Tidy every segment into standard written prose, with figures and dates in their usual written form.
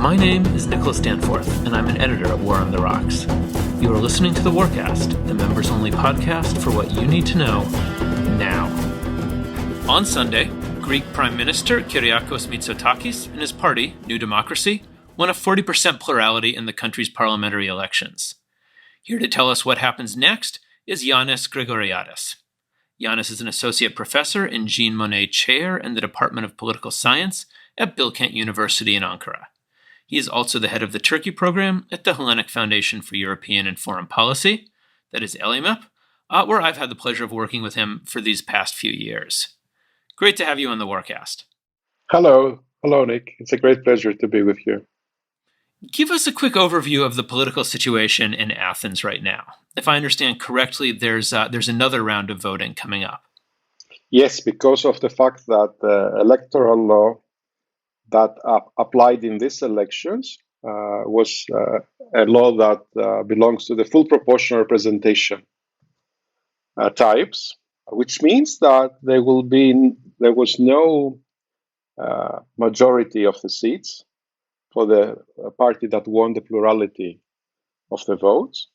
My name is Nicholas Danforth, and I'm an editor at War on the Rocks. You are listening to the Warcast, the members-only podcast for what you need to know now. On Sunday, Greek Prime Minister Kyriakos Mitsotakis and his party, New Democracy, won a 40% plurality in the country's parliamentary elections. Here to tell us what happens next is Ioannis Grigoriadis. Ioannis is an associate professor in Jean Monnet Chair in the Department of Political Science at Bilkent University in Ankara. He is also the head of the Turkey program at the Hellenic Foundation for European and Foreign Policy, that is LEMEP, where I've had the pleasure of working with him for these past few years. Great to have you on the Warcast. Hello, Nick. It's a great pleasure to be with you. Give us a quick overview of the political situation in Athens right now. If I understand correctly, there's another round of voting coming up. Yes, because of the fact that the electoral law that applied in these elections was a law that belongs to the full proportional representation types, which means that there was no majority of the seats for the party that won the plurality of the votes.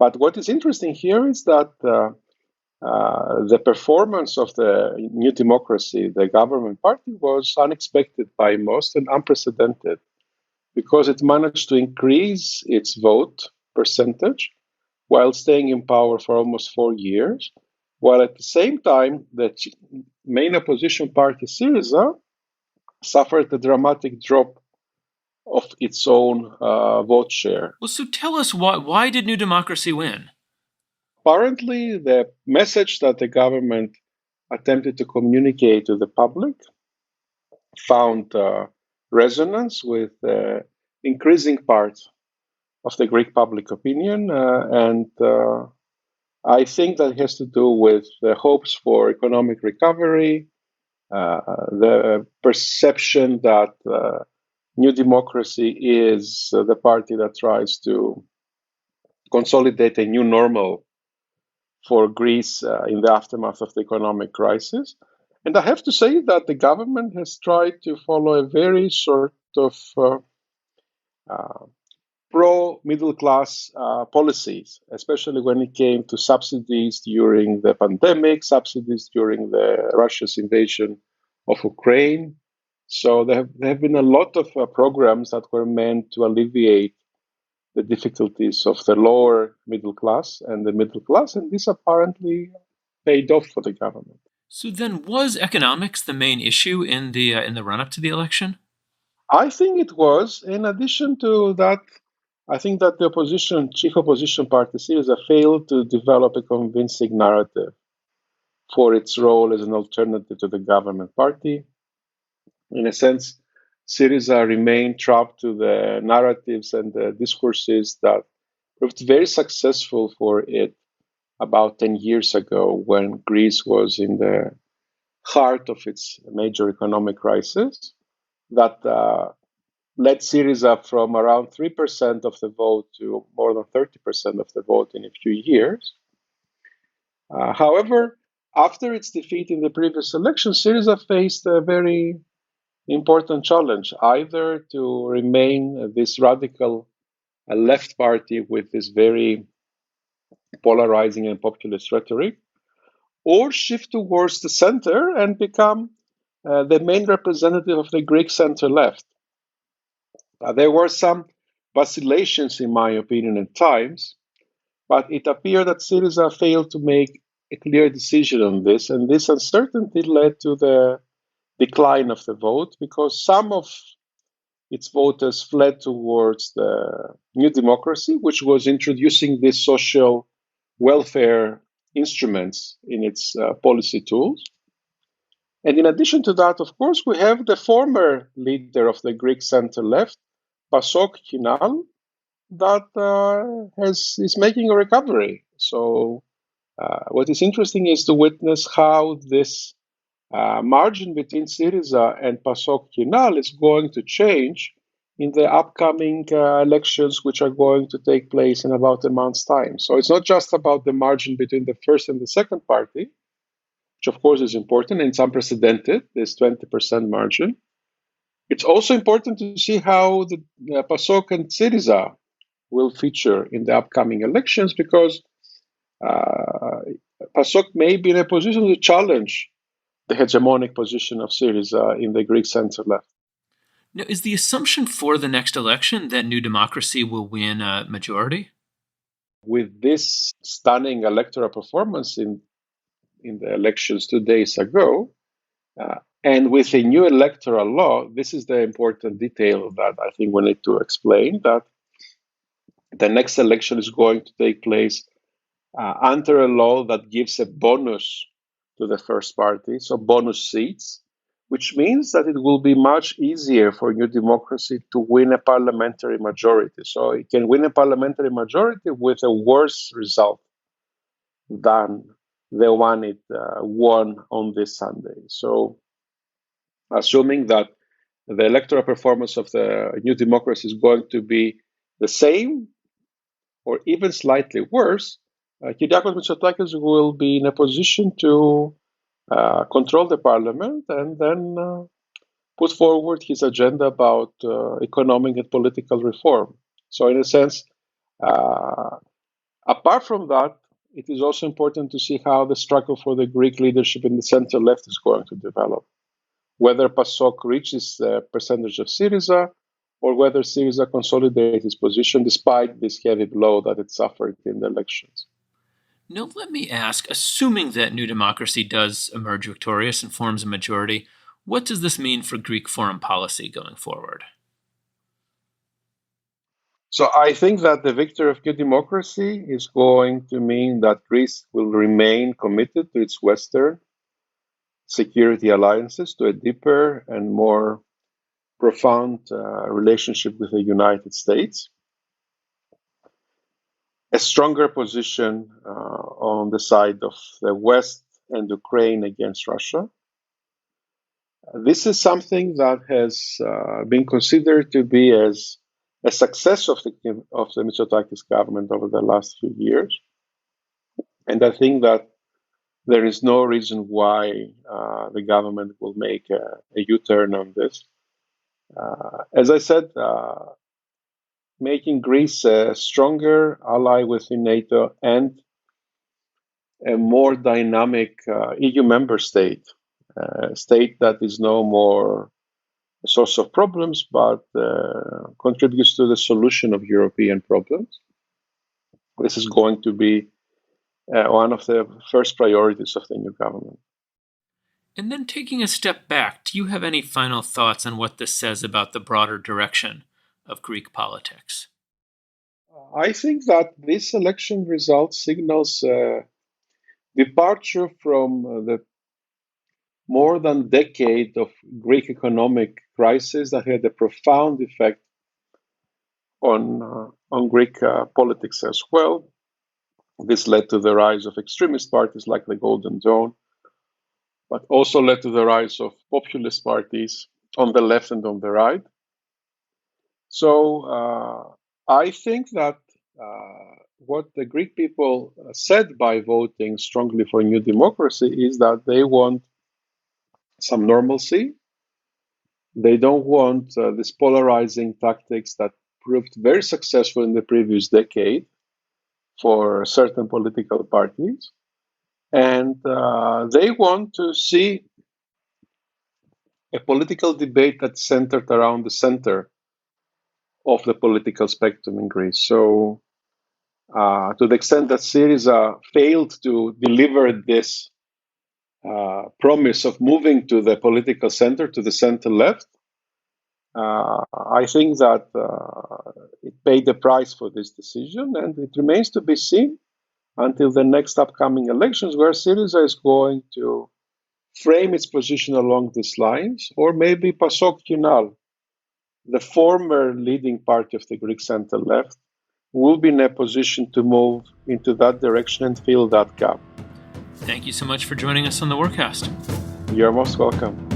But what is interesting here is that the performance of the New Democracy, the government party, was unexpected by most and unprecedented because it managed to increase its vote percentage while staying in power for almost 4 years, while at the same time the main opposition party, Syriza, suffered a dramatic drop of its own vote share. Well, so tell us why did New Democracy win? Apparently, the message that the government attempted to communicate to the public found resonance with increasing part of the Greek public opinion, and I think that has to do with the hopes for economic recovery, the perception that New Democracy is the party that tries to consolidate a new normal for Greece in the aftermath of the economic crisis. And I have to say that the government has tried to follow a very sort of pro-middle class policies, especially when it came to subsidies during the pandemic, subsidies during Russia's invasion of Ukraine. So there have been a lot of programs that were meant to alleviate the difficulties of the lower middle class and the middle class, and this apparently paid off for the government. So then, was economics the main issue in the run-up to the election? I think it was. In addition to that, I think that the chief opposition party, Syriza, failed to develop a convincing narrative for its role as an alternative to the government party. In a sense, Syriza remained trapped to the narratives and the discourses that proved very successful for it about 10 years ago when Greece was in the heart of its major economic crisis, that led Syriza from around 3% of the vote to more than 30% of the vote in a few years. However, after its defeat in the previous election, Syriza faced a very important challenge, either to remain this radical left party with this very polarizing and populist rhetoric, or shift towards the center and become the main representative of the Greek center left. There were some vacillations, in my opinion, at times, but it appeared that Syriza failed to make a clear decision on this, and this uncertainty led to the decline of the vote because some of its voters fled towards the New Democracy, which was introducing these social welfare instruments in its policy tools. And in addition to that, of course, we have the former leader of the Greek center left, PASOK Kinal, that is making a recovery. So what is interesting is to witness how this margin between Syriza and PASOK Kinal is going to change in the upcoming elections, which are going to take place in about a month's time. So it's not just about the margin between the first and the second party, which of course is important and it's unprecedented, this 20% margin. It's also important to see how the PASOK and Syriza will feature in the upcoming elections, because PASOK may be in a position to challenge the hegemonic position of Syriza in the Greek center left. Now, is the assumption for the next election that New Democracy will win a majority? With this stunning electoral performance in the elections 2 days ago, and with a new electoral law, this is the important detail that I think we need to explain, that the next election is going to take place under a law that gives a bonus to the first party, so bonus seats, which means that it will be much easier for New Democracy to win a parliamentary majority. So it can win a parliamentary majority with a worse result than the one it won on this Sunday. So assuming that the electoral performance of the New Democracy is going to be the same or even slightly worse, Kyriakos Mitsotakis will be in a position to control the parliament and then put forward his agenda about economic and political reform. So in a sense, apart from that, it is also important to see how the struggle for the Greek leadership in the center left is going to develop. Whether PASOK reaches the percentage of Syriza, or whether Syriza consolidates its position despite this heavy blow that it suffered in the elections. Now, let me ask, assuming that New Democracy does emerge victorious and forms a majority, what does this mean for Greek foreign policy going forward? So I think that the victory of New Democracy is going to mean that Greece will remain committed to its Western security alliances, to a deeper and more profound relationship with the United States, a stronger position on the side of the West and Ukraine against Russia. This is something that has been considered to be as a success of the Mitsotakis government over the last few years. And I think that there is no reason why the government will make a U-turn on this. As I said, making Greece a stronger ally within NATO and a more dynamic EU member state, a state that is no more a source of problems, but contributes to the solution of European problems. This is going to be one of the first priorities of the new government. And then taking a step back, do you have any final thoughts on what this says about the broader direction of Greek politics? I think that this election result signals departure from the more than decade of Greek economic crisis that had a profound effect on Greek politics as well. This led to the rise of extremist parties like the Golden Dawn, but also led to the rise of populist parties on the left and on the right. So I think that what the Greek people said by voting strongly for New Democracy is that they want some normalcy. They don't want these polarizing tactics that proved very successful in the previous decade for certain political parties. And they want to see a political debate that's centered around the center of the political spectrum in Greece. So to the extent that Syriza failed to deliver this promise of moving to the political center, to the center left, I think that it paid the price for this decision, and it remains to be seen until the next upcoming elections, where Syriza is going to frame its position along these lines, or maybe PASOK Kinal, the former leading party of the Greek center left, will be in a position to move into that direction and fill that gap. Thank you so much for joining us on the Warcast. You're most welcome.